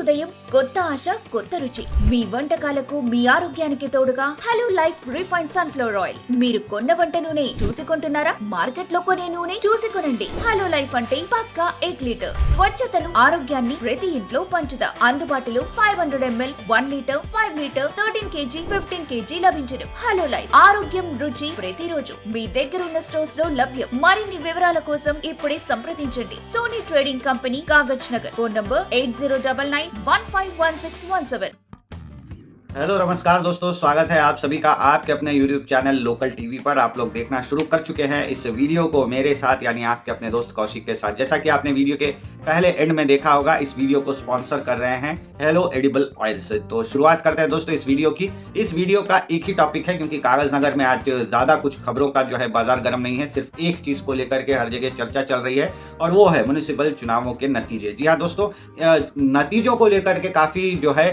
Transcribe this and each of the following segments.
ఉదయం కొత్త ఆశ కొత్త రుచి మీ వంటకాలకు మీ ఆరోగ్యానికి తోడుగా hello life refined sunflower oil. మీరు కొన్న వంట నూనె చూసి కొంటున్నారా? మార్కెట్ లో కొనే నూనె చూసి కొనండి. హలో లైఫ్ అంటే పక్కా 1 లీటర్ స్వచ్ఛతను ఆరోగ్యాన్ని ప్రతి ఇంట్లో పంచుదా. అందుబాటులో 500 ml, 1 litre, 5 litre, 13 kg, 15 kg లభించును. హలో లైఫ్ ఆరోగ్యం రుచి ప్రతిరోజు మీ దగ్గర ఉన్న స్టోర్స్ లో లభ్యం. మరిన్ని వివరాల కోసం ఇప్పుడే సంప్రదించండి. Sony trading company, Kagaz Nagar. Phone number 8099151617। Hello नमस्कार दोस्तों, स्वागत है आप सभी का आपके अपने YouTube चैनल लोकल टीवी पर। आप लोग देखना शुरू कर चुके हैं इस वीडियो को मेरे साथ, यानी आपके अपने दोस्त कौशिक के साथ। जैसा कि आपने वीडियो के पहले एंड में देखा होगा, इस वीडियो को स्पॉन्सर कर रहे हैं हेलो एडिबल ऑयल्स। तो शुरुआत करते हैं दोस्तों इस वीडियो की। इस वीडियो का एक ही टॉपिक है, क्योंकि कागज नगर में आज ज़्यादा कुछ खबरों का जो है बाजार गर्म नहीं है। सिर्फ एक चीज़ को लेकर के हर जगह चर्चा चल रही है, और वो है म्युनिसिपल चुनावों के नतीजे। जी हाँ दोस्तों, नतीजों को लेकर के काफ़ी जो है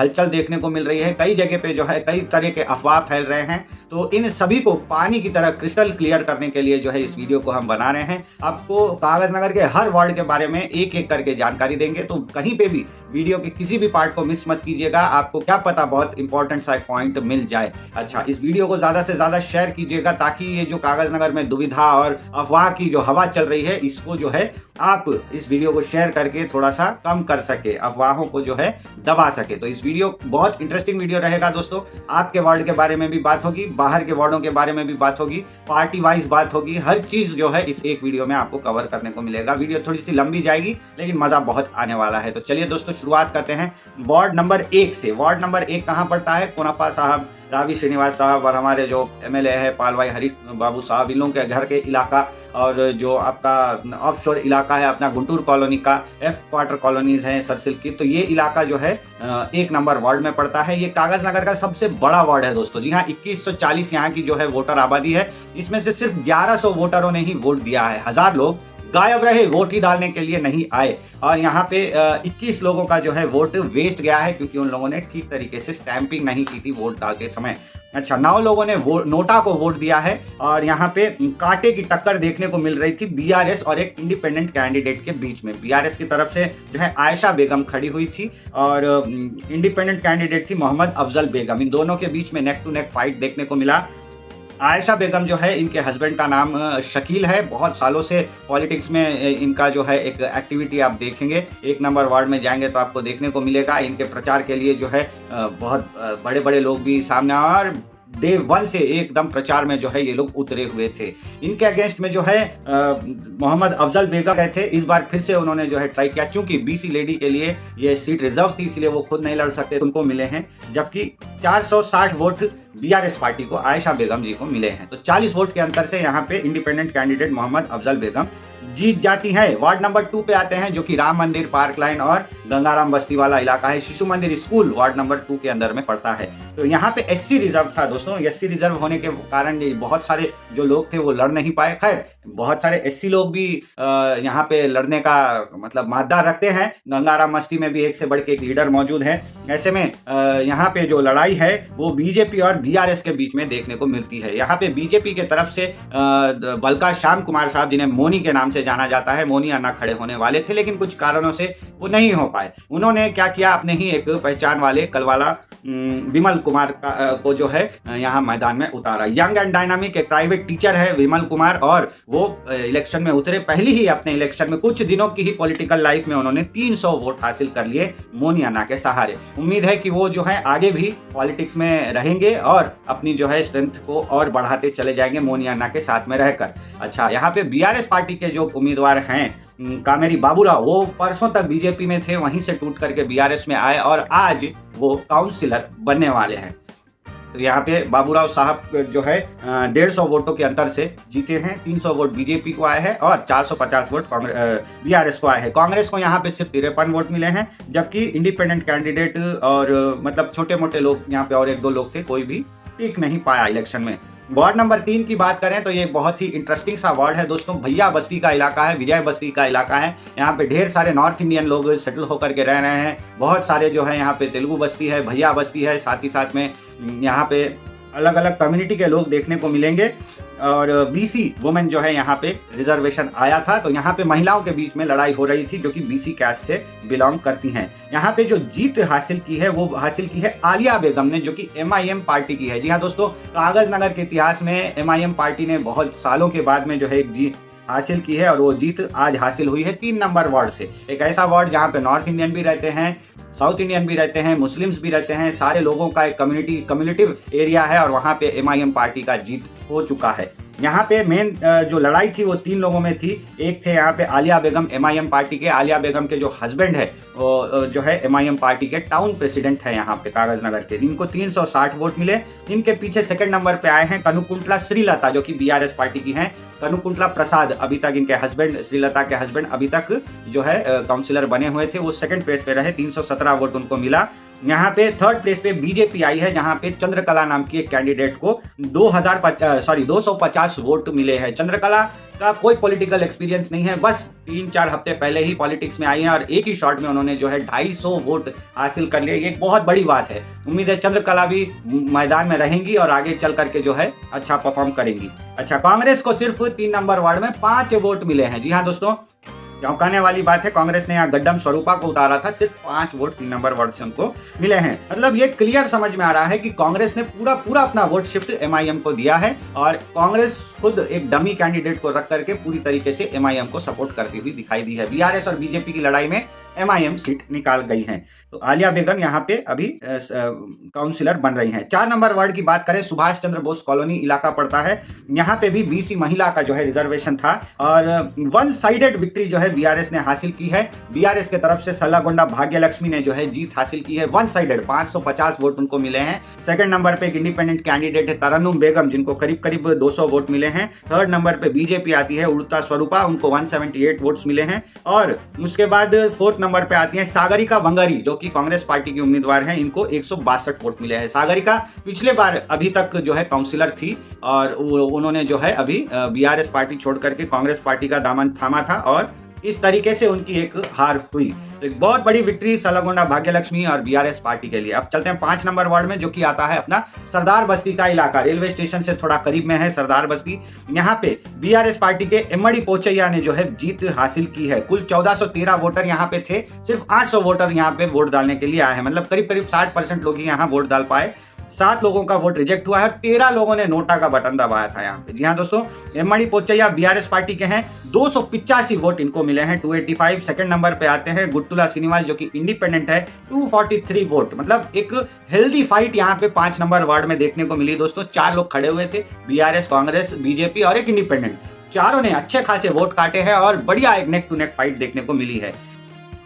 हलचल देखने को मिल रही है। कई जगह पे जो है कई तरह के अफवाह फैल रहे हैं। तो इन सभी को पानी की तरह क्रिस्टल क्लियर करने के लिए जो है इस वीडियो को हम बना रहे हैं। आपको कागज नगर के हर वार्ड के बारे में एक एक करके जानकारी देंगे, तो कहीं पे भी वीडियो के किसी भी पार्ट को मिस मत कीजिएगा। आपको क्या पता बहुत इंपॉर्टेंट सा पॉइंट मिल जाए। अच्छा, इस वीडियो को ज्यादा से ज्यादा शेयर कीजिएगा, ताकि ये जो कागज नगर में दुविधा और अफवाह की जो हवा चल रही है, इसको जो है आप इस वीडियो को शेयर करके थोड़ा सा कम कर सके, अफवाहों को जो है दबा सके। तो इस वीडियो बहुत इंटरेस्टिंग वीडियो रहेगा दोस्तों। आपके वार्ड के बारे में भी बात होगी, बाहर के वार्डों के बारे में भी बात होगी, पार्टी वाइज बात होगी। हर चीज जो है इस एक वीडियो में आपको कवर करने को मिलेगा। वीडियो थोड़ी सी लंबी जाएगी, लेकिन मजा बहुत आने वाला है। तो चलिए दोस्तों शुरुआत करते हैं वार्ड नंबर 1 से। वार्ड नंबर 1 कहाँ पड़ता है? कोनप्पा साहब, रावी श्रीनिवास साहब और हमारे जो एमएलए है पालवाई हरीश बाबू साहब, इन लोगों के घर के इलाका, और जो आपका ऑफशोर इलाका है अपना गुंटूर कॉलोनी का, एफ क्वार्टर कॉलोनीज हैं सरसिल की, तो ये इलाका जो है 1 नंबर वार्ड में पड़ता है। ये कागज नगर का सबसे बड़ा वार्ड है दोस्तों। जी हाँ, 2140 यहाँ की जो है वोटर आबादी है। इसमें से सिर्फ 1100 वोटरों ने ही वोट दिया है। 1000 लोग गायब रहे, वोट ही डालने के लिए नहीं आए। और यहाँ पे 21 लोगों का जो है वोट वेस्ट गया है, क्योंकि उन लोगों ने ठीक तरीके से स्टैंपिंग नहीं की थी वोट डालते समय। अच्छा, 9 लोगों ने नोटा को वोट दिया है। और यहाँ पे कांटे की टक्कर देखने को मिल रही थी बीआरएस और एक इंडिपेंडेंट कैंडिडेट के बीच में। बीआरएस की तरफ से जो है आयशा बेगम खड़ी हुई थी, और इंडिपेंडेंट कैंडिडेट थी मोहम्मद अफजल बेगम। इन दोनों के बीच में नेक टू नेक फाइट देखने को मिला। आयशा बेगम जो है, इनके हस्बैंड का नाम शकील है। बहुत सालों से पॉलिटिक्स में इनका जो है एक एक्टिविटी आप देखेंगे। 1 नंबर वार्ड में जाएंगे तो आपको देखने को मिलेगा। इनके प्रचार के लिए जो है बहुत बड़े बड़े लोग भी सामने आए, और डे 1 से एकदम प्रचार में जो है ये लोग उतरे हुए थे। इनके अगेंस्ट में जो है मोहम्मद अफजल बेगम गए थे। इस बार फिर से उन्होंने जो है ट्राई किया, क्योंकि बीसी लेडी के लिए ये सीट रिजर्व थी, इसलिए वो खुद नहीं लड़ सकते, उनको मिले हैं। जबकि 460 वोट बीआरएस पार्टी को, आयशा बेगम जी को मिले हैं। तो 40 वोट के अंतर से यहाँ पे इंडिपेंडेंट कैंडिडेट मोहम्मद अफजल बेगम जीत जाती है। वार्ड नंबर 2 पे आते हैं, जो कि राम मंदिर, पार्क लाइन और गंगाराम बस्ती वाला इलाका है। शिशु मंदिर स्कूल वार्ड नंबर 2 के अंदर में पड़ता है। तो यहाँ पे एससी रिजर्व था दोस्तों। एससी रिजर्व होने के कारण बहुत सारे जो लोग थे वो लड़ नहीं पाए। खैर, बहुत सारे एससी लोग भी यहाँ पे लड़ने का मतलब मादा रखते हैं। गंगाराम बस्ती में भी एक से बढ़ के एक लीडर मौजूद है। ऐसे में यहाँ पे जो लड़ाई है वो बीजेपी और बीआरएस के बीच में देखने को मिलती है। यहाँ पे बीजेपी के तरफ से बलका श्याम कुमार साहब, जिन्हें मोनी के नाम से जाना जाता है, मोनी अन्ना खड़े होने वाले थे, लेकिन कुछ कारणों से वो नहीं हो पाए। उन्होंने क्या किया, अपने ही एक पहचान वाले कलवाला विमल कुमार को जो है यहाँ मैदान में उतारा। यंग एंड डायनामिक एक प्राइवेट टीचर है विमल कुमार, और वो इलेक्शन में उतरे। पहले ही अपने इलेक्शन में कुछ दिनों की ही पॉलिटिकल लाइफ में उन्होंने 300 वोट हासिल कर लिए मोनी अन्ना के सहारे। उम्मीद है कि वो जो है आगे भी पॉलिटिक्स में रहेंगे और अपनी जो है स्ट्रेंथ को और बढ़ाते चले जाएंगे मोनी अन्ना के साथ में रहकर। अच्छा, यहाँ पे बीआरएस पार्टी के जो उम्मीदवार हैं कामेरी बाबूराव, वो परसों तक बीजेपी में थे, वहीं से टूट करके बीआरएस में आए, और आज वो काउंसिलर बनने वाले हैं। तो यहाँ पे बाबूराव साहब जो है 150 वोटों के अंतर से जीते हैं। 300 वोट बीजेपी को आए हैं और 450 वोट बीआरएस को आए हैं। कांग्रेस को यहाँ पे सिर्फ 53 वोट मिले हैं, जबकि इंडिपेंडेंट कैंडिडेट और मतलब छोटे मोटे लोग यहाँ पे और 1-2 लोग थे, कोई भी टिक नहीं पाया इलेक्शन में। वार्ड नंबर 3 की बात करें तो ये बहुत ही इंटरेस्टिंग सा वार्ड है दोस्तों। भैया बस्ती का इलाका है, विजय बस्ती का इलाका है। यहाँ पे ढेर सारे नॉर्थ इंडियन लोग सेटल होकर के रह रहे हैं। बहुत सारे जो है यहाँ पे तेलुगु बस्ती है, भैया बस्ती है, साथ ही साथ में यहाँ पे अलग अलग कम्युनिटी के लोग देखने को मिलेंगे। और बीसी वुमेन जो है यहाँ पे रिजर्वेशन आया था, तो यहाँ पे महिलाओं के बीच में लड़ाई हो रही थी जो कि बीसी कास्ट से बिलोंग करती हैं। यहाँ पे जो जीत हासिल की है वो हासिल की है आलिया बेगम ने, जो कि एमआईएम पार्टी की है। जी हाँ दोस्तों, कागज नगर के इतिहास में एमआईएम पार्टी ने बहुत सालों के बाद में जो है एक जीत हासिल की है, और वो जीत आज हासिल हुई है 3 नंबर वार्ड से। एक ऐसा वार्ड जहाँ पे नॉर्थ इंडियन भी रहते हैं, साउथ इंडियन भी रहते हैं, मुस्लिम्स भी रहते हैं, सारे लोगों का एक कम्युनिटिव एरिया है, और वहाँ पे एमआईएम पार्टी का जीत हो चुका है। यहाँ पे मेन जो लड़ाई थी वो 3 लोगों में थी। एक थे यहाँ पे आलिया बेगम, एमआईएम पार्टी के। आलिया बेगम के जो हस्बैंड है वो जो है एमआईएम पार्टी के टाउन प्रेसिडेंट है यहाँ पे कागज नगर के। इनको 360 वोट मिले। इनके पीछे सेकंड नंबर पे आए हैं कनुकुंटला श्रीलता, जो कि बीआरएस पार्टी की हैं। कनुकुंटला प्रसाद अभी तक इनके हस्बैंड, श्रीलता के हस्बैंड अभी तक जो है काउंसिलर बने हुए थे, वो सेकंड प्लेस पे रहे, 317 वोट उनको मिला। यहाँ पे थर्ड प्लेस पे बीजेपी आई है, जहाँ पे चंद्रकला नाम की एक कैंडिडेट को 250 वोट मिले हैं। चंद्रकला का कोई पॉलिटिकल एक्सपीरियंस नहीं है, बस 3-4 हफ्ते पहले ही पॉलिटिक्स में आई हैं, और एक ही शॉट में उन्होंने जो है 250 वोट हासिल कर लिए। ये एक बहुत बड़ी बात है। उम्मीद है चंद्रकला भी मैदान में रहेंगी और आगे चल करके जो है अच्छा परफॉर्म करेंगी। अच्छा, कांग्रेस को सिर्फ 3 नंबर वार्ड में 5 वोट मिले हैं। जी हाँ दोस्तों, चौंकाने वाली बात है, कांग्रेस ने यहाँ गड्डम स्वरूपा को उतारा था, सिर्फ 5 वोट 3 नंबर वार्ड से उनको मिले हैं। मतलब ये क्लियर समझ में आ रहा है कि कांग्रेस ने पूरा अपना वोट शिफ्ट एमआईएम को दिया है, और कांग्रेस खुद एक डमी कैंडिडेट को रख करके पूरी तरीके से एमआईएम को सपोर्ट करती हुई दिखाई दी है। बीआरएस और बीजेपी की लड़ाई में एमआईएम सीट निकाल गई हैं। तो आलिया बेगम यहाँ पे अभी काउंसिलर बन रही हैं। 4 नंबर वार्ड की बात करें, सुभाष चंद्र बोस कॉलोनी इलाका पड़ता है। यहाँ पे भी बीसी महिला का जो है रिजर्वेशन था, और वन साइडेड विक्ट्री जो है बीआरएस ने हासिल की है। बीआरएस के तरफ से सल्लागोंडा भाग्य लक्ष्मी ने जो है जीत हासिल की है, वन साइडेड 550 वोट उनको मिले हैं। सेकंड नंबर पे एक इंडिपेंडेंट कैंडिडेट है तरन्नुम बेगम, जिनको करीब 200 वोट मिले हैं। थर्ड नंबर पे बीजेपी आती है उड़ता स्वरूपा, उनको 178 वोट्स मिले हैं। और उसके बाद फोर्थ नंबर पे आती हैं सागरिका वंगारी, जो कि कांग्रेस पार्टी की उम्मीदवार हैं, इनको 162 वोट मिले हैं। सागरिका पिछले बार अभी तक जो है काउंसिलर थी, और उन्होंने जो है अभी बीआरएस पार्टी छोड़ करके कांग्रेस पार्टी का दामन थामा था, और इस तरीके से उनकी एक हार हुई। तो एक बहुत बड़ी विक्ट्री सलागोंडा भाग्यलक्ष्मी और बीआरएस पार्टी के लिए। अब चलते हैं 5 नंबर वार्ड में, जो कि आता है अपना सरदार बस्ती का इलाका। रेलवे स्टेशन से थोड़ा करीब में है सरदार बस्ती। यहाँ पे बीआरएस पार्टी के एमडी पोचैया ने जो है जीत हासिल की है। कुल 1413 वोटर यहाँ पे थे, सिर्फ 800 वोटर यहाँ पे वोट डालने के लिए आए हैं। मतलब करीब 60% लोग ही यहाँ वोट डाल पाए। 7 लोगों का वोट रिजेक्ट हुआ है, और 13 लोगों ने नोटा का बटन दबाया था यहाँ पे। जी हाँ दोस्तों, एमडी पोचैया बीआरएस पार्टी के हैं, 285 वोट इनको मिले हैं, 285। सेकंड नंबर पे आते हैं गुट्टुला श्रीनिवास, जो कि इंडिपेंडेंट है, 243 वोट। मतलब एक हेल्दी फाइट यहाँ पे 5 नंबर वार्ड में देखने को मिली दोस्तों। 4 लोग खड़े हुए थे, बीआरएस, कांग्रेस, बीजेपी और एक इंडिपेंडेंट। चारों ने अच्छे खासे वोट काटे हैं, और बढ़िया एक नेक टू नेक फाइट देखने को मिली है।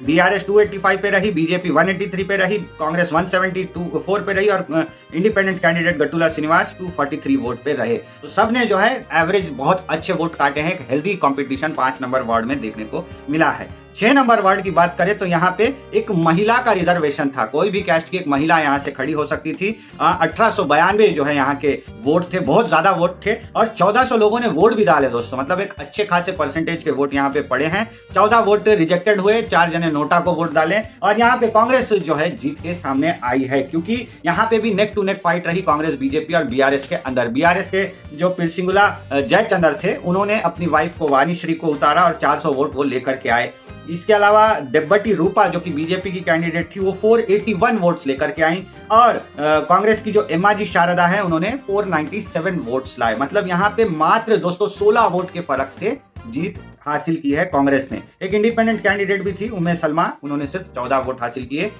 बीआरएस 285 पे रही, बीजेपी 183 पे रही, कांग्रेस 174 पे रही, और इंडिपेंडेंट कैंडिडेट गट्टुला श्रीनिवास 243 वोट पे रहे। तो सब ने जो है एवरेज बहुत अच्छे वोट काटे हैं। एक हेल्दी कंपटीशन 5 नंबर वार्ड में देखने को मिला है। 6 नंबर वार्ड की बात करें तो यहाँ पे एक महिला का रिजर्वेशन था। कोई भी कैस्ट की एक महिला यहाँ से खड़ी हो सकती थी। 1892 जो है यहाँ के वोट थे, बहुत ज्यादा वोट थे, और 1400 लोगों ने वोट भी डाले दोस्तों। मतलब एक अच्छे खासे परसेंटेज के वोट यहाँ पे पड़े हैं। 14 वोट रिजेक्टेड हुए, 4 जने नोटा को वोट डाले, और यहाँ पे कांग्रेस जो है जीत के सामने आई है, क्योंकि यहाँ पे भी नेक टू नेक फाइट रही कांग्रेस, बीजेपी और बीआरएस के अंदर। बीआरएस के जो पिरसिंगुला जयचंद्र थे, उन्होंने अपनी वाइफ को वाणीश्री को उतारा, और 400 वोट वो लेकर के आए। इसके अलावा देब्बटी रूपा, जो कि बीजेपी की कैंडिडेट थी, वो 481 वोट्स लेकर के आई, और कांग्रेस की जो एमाजी शारदा है, उन्होंने 497 वोट्स लाए। मतलब यहाँ पे मात्र दोस्तों 16 वोट के फर्क से जीत हासिल की है कांग्रेस ने। एक इंडिपेंडेंट कैंडिडेट भी थी, उम्मे सलमा, उन्होंने सिर्फ 14 वोट हासिल किए।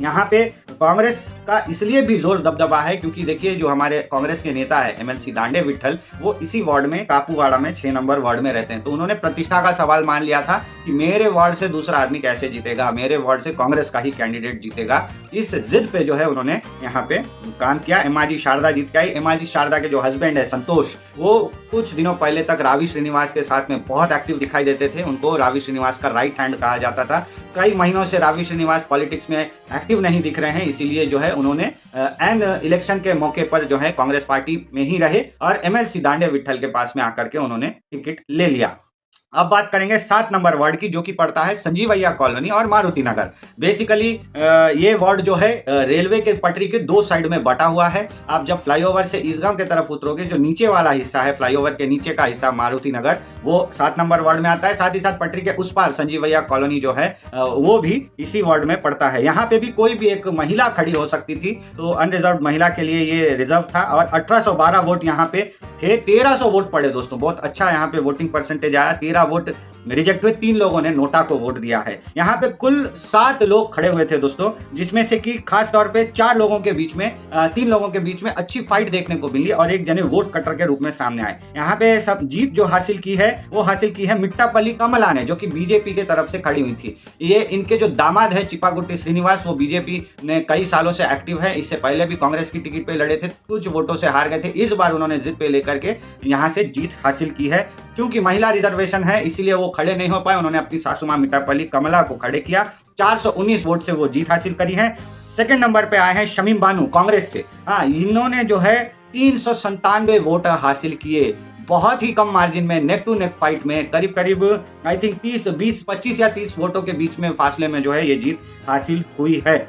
यहाँ पे कांग्रेस का इसलिए भी जोर दबदबा है क्योंकि देखिए जो हमारे कांग्रेस के नेता है एमएलसी दांडे विठल, वो इसी वार्ड में कापूवाड़ा में 6 नंबर वार्ड में रहते हैं। तो उन्होंने प्रतिष्ठा का सवाल मान लिया था कि मेरे वार्ड से दूसरा आदमी कैसे जीतेगा, मेरे वार्ड से कांग्रेस का ही कैंडिडेट जीतेगा। इस जिद पे जो है उन्होंने यहाँ पे काम किया। एमाजी शारदा जीत के आई। एमाजी शारदा के जो हस्बैंड है संतोष, वो कुछ दिनों पहले तक रावी श्रीनिवास के साथ में बहुत एक्टिव दिखाई देते थे। उनको रावी श्रीनिवास का राइट हैंड कहा जाता था। कई महीनों से रावी श्रीनिवास पॉलिटिक्स में एक्टिव नहीं दिख रहे हैं, इसीलिए जो है उन्होंने एन इलेक्शन के मौके पर जो है कांग्रेस पार्टी में ही रहे और एमएलसी दांडे विठल के पास में आकर के उन्होंने टिकट ले लिया। अब बात करेंगे 7 नंबर वार्ड की, जो कि पड़ता है संजीवैया कॉलोनी और मारुति नगर। बेसिकली ये वार्ड जो है रेलवे के पटरी के दो साइड में बटा हुआ है। आप जब फ्लाईओवर से ईसगांव की तरफ उतरोगे, जो नीचे वाला हिस्सा है फ्लाईओवर के नीचे का हिस्सा मारुति नगर, वो 7 नंबर वार्ड में आता है। साथ ही साथ पटरी के उस पार संजीवैया कॉलोनी जो है वो भी इसी वार्ड में पड़ता है। यहाँ पे भी कोई भी एक महिला खड़ी हो सकती थी, तो अनरिजर्व महिला के लिए ये रिजर्व था और 1812 वोट यहाँ पे थे। 1300 वोट पड़े दोस्तों, बहुत अच्छा यहाँ पे वोटिंग परसेंटेज आया। 13 वोट रिजेक्ट हुए, 3 लोगों ने नोटा को वोट दिया है। यहाँ पे कुल 7 लोग खड़े हुए थे दोस्तों, जिसमें से कि खास तौर पे 3 लोगों के बीच में अच्छी फाइट देखने को मिली और एक जने वोट कटर के रूप में सामने आए। यहाँ पे सब जीत जो हासिल की है वो हासिल की है मिट्टापल्ली कमला ने, जो कि बीजेपी के तरफ से खड़ी हुई थी। ये इनके जो दामाद है चिपागुट्टी श्रीनिवास, वो बीजेपी ने कई सालों से एक्टिव है। इससे पहले भी कांग्रेस की टिकट पे लड़े थे, कुछ वोटों से हार गए थे। इस बार उन्होंने जिद पे लेकर के यहाँ से जीत हासिल की है। क्योंकि महिला रिजर्वेशन है इसीलिए वो खड़े नहीं हो पाए, उन्होंने अपनी सासू मां मिट्टापल्ली कमला को खड़े किया। 419 वोट से वो जीत हासिल करी है। सेकंड नंबर पे आए हैं शमीम बानू कांग्रेस से। हाँ, इन्होंने जो है 397 वोट हासिल किए, बहुत ही कम मार्जिन में, नेक टू नेक फाइट में, करीब आई थिंक 25 या 30 वोटों के बीच में फासले में जो है ये जीत हासिल हुई है।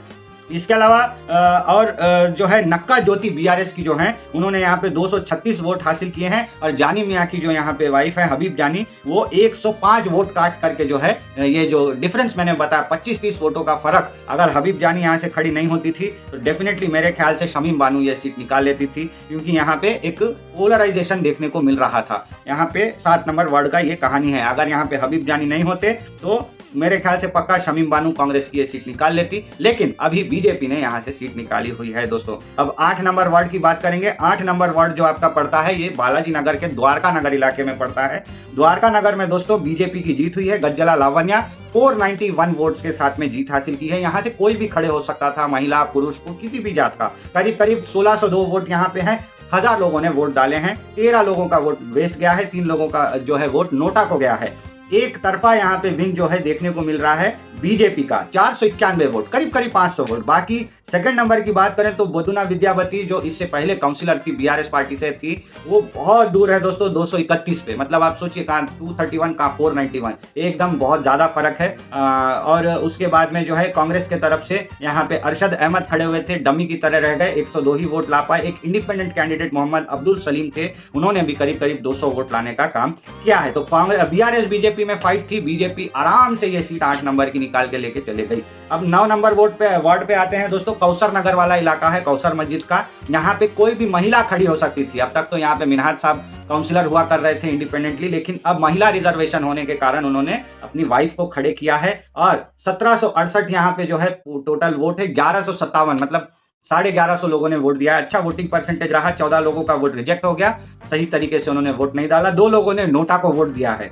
इसके अलावा जो है नक्का ज्योति बीआरएस की जो है, उन्होंने यहाँ पे 236 वोट हासिल किए हैं और जानी मियाँ की जो यहाँ पे वाइफ है हबीब जानी, वो 105 वोट काट करके जो है, ये जो डिफरेंस मैंने बताया 25-30 वोटों का फर्क, अगर हबीब जानी यहाँ से खड़ी नहीं होती थी तो डेफिनेटली मेरे ख्याल से शमीम बानू ये सीट निकाल लेती थी, क्योंकि यहाँ पे एक पोलराइजेशन देखने को मिल रहा था। यहाँ पे 7 नंबर वार्ड का ये कहानी है। अगर यहाँ पे हबीब जानी नहीं होते तो मेरे ख्याल से पक्का शमीम बानू कांग्रेस की ये सीट निकाल लेती, लेकिन अभी बीजेपी ने यहाँ से सीट निकाली हुई है दोस्तों। अब 8 नंबर वार्ड की बात करेंगे। 8 नंबर वार्ड जो आपका पड़ता है ये बालाजी नगर के द्वारका नगर इलाके में पड़ता है। द्वारका नगर में दोस्तों बीजेपी की जीत हुई है। गज्जला लावण्या 491 वोट्स के साथ में जीत हासिल की है। यहाँ से कोई भी खड़े हो सकता था, महिला पुरुष को, किसी भी जात का। करीब 1602 वोट यहाँ पे है। 1000 लोगों ने वोट डाले हैं, 13 लोगों का वोट वेस्ट गया है, 3 लोगों का जो है वोट नोटा को गया है। एक तरफा यहाँ पे विन जो है देखने को मिल रहा है बीजेपी का, 491 वोट, करीब 500 वोट। बाकी सेकंड नंबर की बात करें तो बदुना विद्यावती, जो इससे पहले काउंसिलर थी, बीआरएस पार्टी से थी, वो बहुत दूर है दोस्तों, 231 पे। मतलब आप सोचिए, कहाँ 231 कहाँ 491, एकदम बहुत ज्यादा फर्क है। और उसके बाद में जो है कांग्रेस के तरफ से यहाँ पे अरशद अहमद खड़े हुए थे, डमी की तरह रह गए, 102 ही वोट ला पाए। एक इंडिपेंडेंट कैंडिडेट मोहम्मद अब्दुल सलीम थे, उन्होंने भी करीब 200 वोट लाने का काम किया है। तो कांग्रेस बीआरएस बीजेपी में फाइट थी, बीजेपी आराम से ये सीट 8 नंबर की निकाल के लेके चले गई। अब 9 नंबर वार्ड पे आते हैं दोस्तों। कौसर नगर वाला इलाका है, कौसर मस्जिद का। यहाँ पे कोई भी महिला खड़ी हो सकती थी। अब तक तो यहाँ पे मिनहाज साहब काउंसिलर हुआ कर रहे थे इंडिपेंडेंटली, लेकिन अब महिला रिजर्वेशन होने के कारण उन्होंने अपनी वाइफ को खड़े किया है। और 1768 यहाँ पे जो है टोटल वोट है, 1157, मतलब 1150 लोगों ने वोट दिया। अच्छा वोटिंग परसेंटेज रहा। 14 लोगों का वोट रिजेक्ट हो गया, सही तरीके से उन्होंने वोट नहीं डाला। 2 लोगों ने नोटा को वोट दिया है।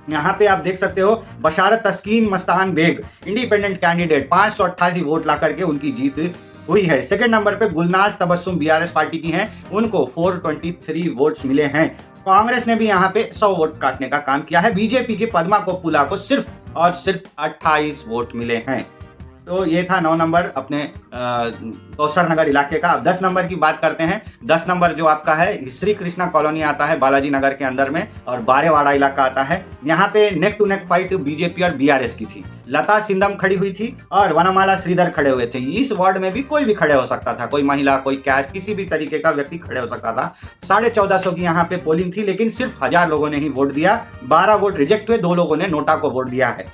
यहाँ पे आप देख सकते हो Basharat Taskeen Mastan Baig, independent candidate, 588 vote ला करके उनकी जीत हुई है। सेकंड नंबर पे गुलनाज तबस्सुम बीआरएस पार्टी की हैं, उनको 423 वोट्स मिले हैं। कांग्रेस ने भी यहाँ पे 100 वोट काटने का काम किया है। बीजेपी की पद्मा कोपुला को सिर्फ और सिर्फ 28 वोट मिले हैं। तो ये था 9 नंबर अपने कौसर नगर इलाके का। अब 10 नंबर की बात करते हैं। 10 नंबर जो आपका है श्री कृष्णा कॉलोनी आता है बालाजी नगर के अंदर में, और बारेवाड़ा इलाका आता है। यहाँ पे neck to neck fight BJP और बीआरएस की थी। लता सिंधम खड़ी हुई थी और वनमाला श्रीधर खड़े हुए थे। इस वार्ड में भी कोई भी खड़े हो सकता था, कोई महिला, कोई कैश, किसी भी तरीके का व्यक्ति खड़े हो सकता था। 1450 की यहाँ पे पोलिंग थी, लेकिन सिर्फ 1000 लोगों ने ही वोट दिया। 12 वोट रिजेक्ट हुए, 2 लोगों ने नोटा को वोट दिया है।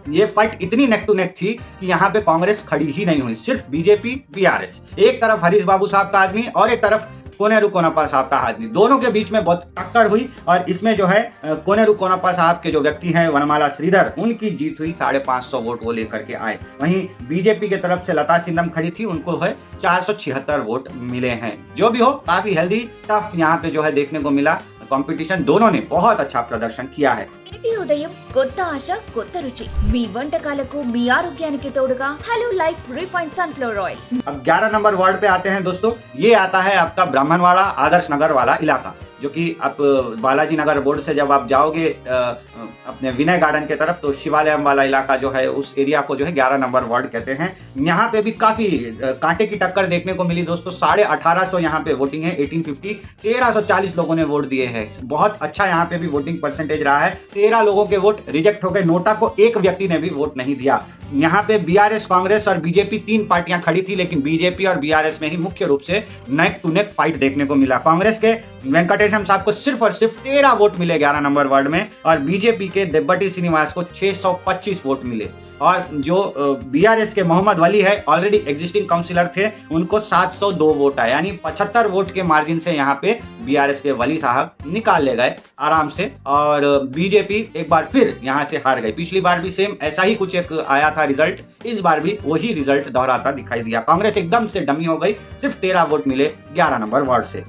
ये फाइट इतनी नेक टू नेक थी कि यहाँ पे कांग्रेस खड़ी ही नहीं हुई, सिर्फ बीजेपी बीआरएस। एक तरफ हरीश बाबू साहब का आदमी और एक तरफ कोनेरू कोनप्पा साहब का आदमी, दोनों के बीच में बहुत टक्कर हुई। और इसमें जो है कोनेरू कोनप्पा साहब के जो व्यक्ति हैं वनमाला श्रीधर, उनकी जीत हुई। 550 वोट वो लेकर के आए। वहीं बीजेपी की तरफ से लता सिंधम खड़ी थी, उनको है 476 वोट मिले हैं। जो भी हो, काफी हेल्दी टफ यहाँ पे जो है देखने को मिला कंपटीशन। दोनों ने बहुत अच्छा प्रदर्शन किया है। ప్రతి ఉదయం కొత్త ఆశ కొత్త రుచి మీ వంటకాలకు మీ ఆరోగ్యానికి తోడుగా hello life refined sunflower oil. अब 11 नंबर वार्ड पे आते हैं दोस्तों। ये आता है आपका ब्राह्मणवाड़ा आदर्श नगर वाला इलाका। जो कि आप बालाजी नगर रोड से जब आप जाओगे अपने विनय गार्डन के तरफ, तो शिवालयम वाला इलाका जो है उस एरिया को जो है 11 नंबर वार्ड कहते हैं। यहाँ पे भी काफी कांटे की टक्कर देखने को मिली दोस्तों। 1850 यहाँ पे वोटिंग है, 1850 1340 लोगों ने वोट दिए हैं। बहुत अच्छा यहाँ पे भी वोटिंग परसेंटेज रहा है। 13 लोगों के वोट रिजेक्ट हो गए, नोटा को एक व्यक्ति ने भी वोट नहीं दिया। यहाँ पे बीआरएस, कांग्रेस और बीजेपी 3 पार्टियां खड़ी थी, लेकिन बीजेपी और बीआरएस में ही मुख्य रूप से नेक टू नेक फाइट देखने को मिला। कांग्रेस के वेंकटेशम साहब को सिर्फ और सिर्फ 13 वोट मिले 11 नंबर वार्ड में, और बीजेपी के देब्बटी श्रीनिवास को 625 वोट मिले। और जो बीआरएस के मोहम्मद वली है, ऑलरेडी एग्जिस्टिंग काउंसिलर थे, उनको 702 वोट आए, यानी 75 वोट के मार्जिन से यहाँ पे बीआरएस के वली साहब निकाल ले गए आराम से। और बीजेपी एक बार फिर यहाँ से हार गई। पिछली बार भी सेम ऐसा ही कुछ एक आया था रिजल्ट, इस बार भी वही रिजल्ट दोहराता दिखाई दिया। कांग्रेस एकदम से डमी हो गई, सिर्फ 13 वोट मिले 11 नंबर वार्ड से।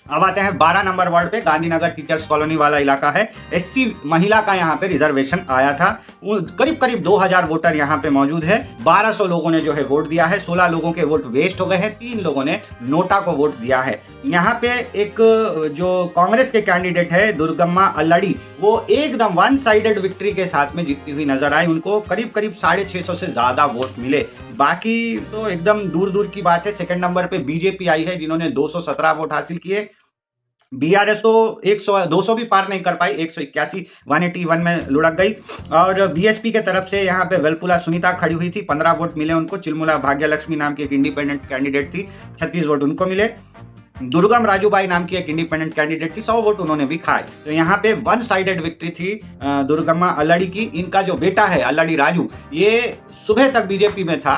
अब आते हैं 12 नंबर वार्ड पे, गांधीनगर टीचर्स कॉलोनी वाला इलाका है। एससी महिला का यहाँ पे रिजर्वेशन आया था। करीब करीब 2000 वोटर यहाँ पे मौजूद है। 1200 लोगों ने जो है वोट दिया है। 16 लोगों के वोट वेस्ट हो गए हैं, 3 लोगों ने नोटा को वोट दिया है। यहाँ पे एक जो कांग्रेस के कैंडिडेट है दुर्गम्मा अल्लाड़ी, वो एकदम वन साइडेड विक्ट्री के साथ में जीतती हुई नजर आई। उनको करीब करीब 650 से ज्यादा वोट मिले। बाकी तो एकदम दूर दूर की बात है। सेकंड नंबर पे बीजेपी आई है, जिन्होंने 217 वोट हासिल किए। बीआरएस तो 200 भी पार नहीं कर पाई, 181 181 में लुढ़क गई। और बीएसपी के तरफ से यहाँ पे वेलपुला सुनीता खड़ी हुई थी, 15 वोट मिले उनको। चिलमुला भाग्यलक्ष्मी नाम की एक इंडिपेंडेंट कैंडिडेट थी, 36 वोट उनको मिले। दुर्गम राजूबाई नाम की एक इंडिपेंडेंट कैंडिडेट थी, 100 वोट उन्होंने भी खाए। तो यहाँ पे वन साइडेड विक्ट्री थी दुर्गम्मा अल्लाड़ी की। इनका जो बेटा है अल्लाड़ी राजू, ये सुबह तक बीजेपी में था,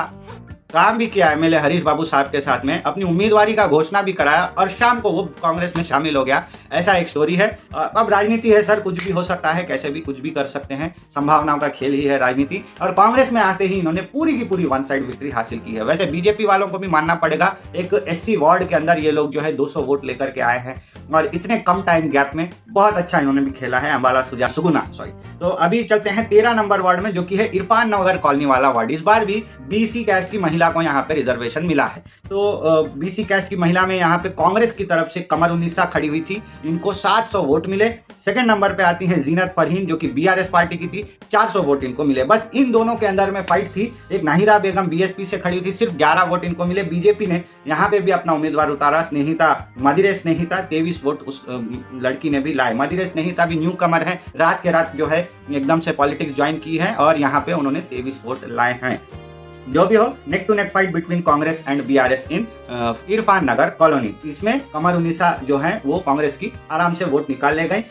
काम भी किया एमएलए हरीश बाबू साहब के साथ में, अपनी उम्मीदवारी का घोषणा भी कराया, और शाम को वो कांग्रेस में शामिल हो गया। ऐसा एक स्टोरी है। अब राजनीति है सर, कुछ भी हो सकता है, कैसे भी कुछ भी कर सकते हैं, संभावनाओं का खेल ही है राजनीति। और कांग्रेस में आते ही इन्होंने पूरी की पूरी वन साइड विक्ट्री हासिल की है। वैसे बीजेपी वालों को भी मानना पड़ेगा, एक एससी वार्ड के अंदर ये लोग जो है 200 वोट लेकर के आए हैं, और इतने कम टाइम गैप में बहुत अच्छा इन्होंने भी खेला है। अंबाला सुगुना सॉरी। तो अभी चलते हैं 13 नंबर वार्ड में, जो कि है इरफान नगर कॉलोनी वाला वार्ड। इस बार भी बीसी कैस्ट की महिला को यहाँ पे रिजर्वेशन मिला है। तो बीसी कैस्ट की महिला में यहाँ पे कांग्रेस की तरफ से कमर उन्नीसा खड़ी हुई थी, इनको 700 वोट मिले। सेकंड नंबर पे आती है जीनत फरहीन, जो कि बीआरएस पार्टी की थी, 400 वोट इनको मिले। बस इन दोनों के अंदर में फाइट थी। एक नाहिरा बेगम बीएसपी से खड़ी हुई थी, सिर्फ 11 वोट इनको मिले। बीजेपी ने यहाँ पे भी अपना उम्मीदवार उतारा, मदिरे स्नेहिता 23 वोट उस लड़की ने भी लाए। मदिरे स्नेहिता भी न्यू कमर है, रात के रात जो है एकदम से पॉलिटिक्स ज्वाइन की है, और यहाँ पे उन्होंने 23 वोट लाए हैं। जो भी हो, neck to neck fight between Congress and BRS in Irfan Nagar colony. इसमें कमर उन्नीसा जो है वो कांग्रेस की आराम से वोट निकाल ले गए।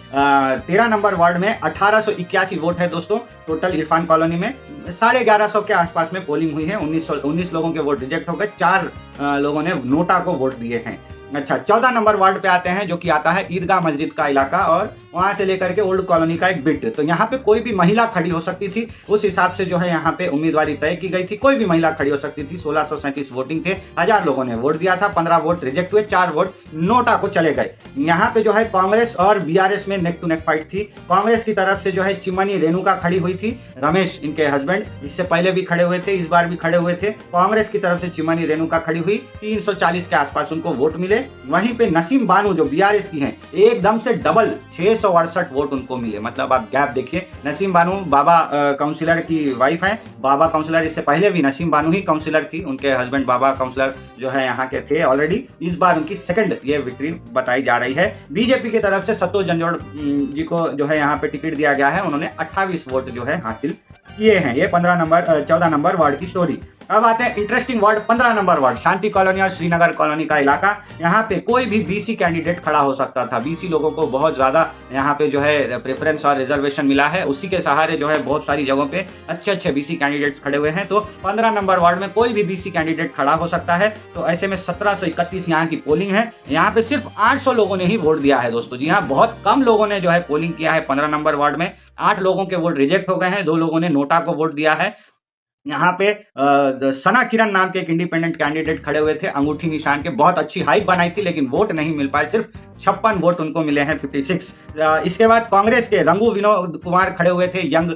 13 नंबर वार्ड में 1881 वोट है दोस्तों टोटल। इरफान कॉलोनी में 1150 के आसपास में पोलिंग हुई है। 19 लोगों के वोट रिजेक्ट हो गए, 4 लोगों ने नोटा को वोट दिए हैं। अच्छा, 14 नंबर वार्ड पे आते हैं, जो कि आता है ईदगाह मस्जिद का इलाका, और वहां से लेकर के ओल्ड कॉलोनी का एक बिट। तो यहाँ पे कोई भी महिला खड़ी हो सकती थी, उस हिसाब से जो है यहाँ पे उम्मीदवारी तय की गई थी। कोई भी महिला खड़ी हो सकती थी। 1637 वोटिंग थे, 1000 लोगों ने वोट दिया था, 15 वोट रिजेक्ट हुए, 4 वोट नोटा को चले गए। यहाँ पे जो है कांग्रेस और बीआरएस में नेक टू नेक फाइट थी। कांग्रेस की तरफ से जो है चिमनी रेणुका खड़ी हुई थी, रमेश इनके हस्बैंड, इससे पहले भी खड़े हुए थे, इस बार भी खड़े हुए थे। कांग्रेस की तरफ से चिमनी रेणुका खड़ी हुई, 340 के आसपास उनको वोट मिले। वहीं पे नसीम बानू जो बीआरएस की हैं, एकदम से डबल 668 वोट उनको मिले। मतलब आप गैप देखिए। नसीम बानू बाबा काउंसिलर की वाइफ है। बाबा काउंसिलर, इससे पहले भी नसीम बानू ही काउंसिलर थी, उनके हस्बैंड बाबा काउंसिलर जो है यहाँ के थे ऑलरेडी। इस बार उनकी सेकंड ये विक्ट्री बताई जा रही है। बीजेपी की तरफ से संतोष जंजोड़ जी को जो है यहाँ पे टिकट दिया गया है, उन्होंने 28 वोट जो है हासिल किए हैं। ये 14 नंबर वार्ड की स्टोरी। अब आते हैं इंटरेस्टिंग वार्ड, 15 नंबर वार्ड, शांति कॉलोनी और श्रीनगर कॉलोनी का इलाका। यहाँ पे कोई भी बीसी कैंडिडेट खड़ा हो सकता था। बीसी लोगों को बहुत ज्यादा यहाँ पे जो है प्रेफरेंस और रिजर्वेशन मिला है, उसी के सहारे जो है बहुत सारी जगहों पे अच्छे बीसी कैंडिडेट्स खड़े हुए हैं। तो 15 नंबर वार्ड में कोई भी बीसी कैंडिडेट खड़ा हो सकता है। तो ऐसे में 1731 यहाँ की पोलिंग है। यहाँ पे सिर्फ 800 लोगों ने ही वोट दिया है दोस्तों। जी हाँ, बहुत कम लोगों ने जो है पोलिंग किया है 15 नंबर वार्ड में। 8 लोगों के वोट रिजेक्ट हो गए हैं, 2 लोगों ने नोटा को वोट दिया है। यहाँ पे सना किरण नाम के एक इंडिपेंडेंट कैंडिडेट खड़े हुए थे, अंगूठी निशान के, बहुत अच्छी हाइप बनाई थी, लेकिन वोट नहीं मिल पाए। सिर्फ 56 वोट उनको मिले हैं, 56। इसके बाद कांग्रेस के रंगू विनोद कुमार खड़े हुए थे, यंग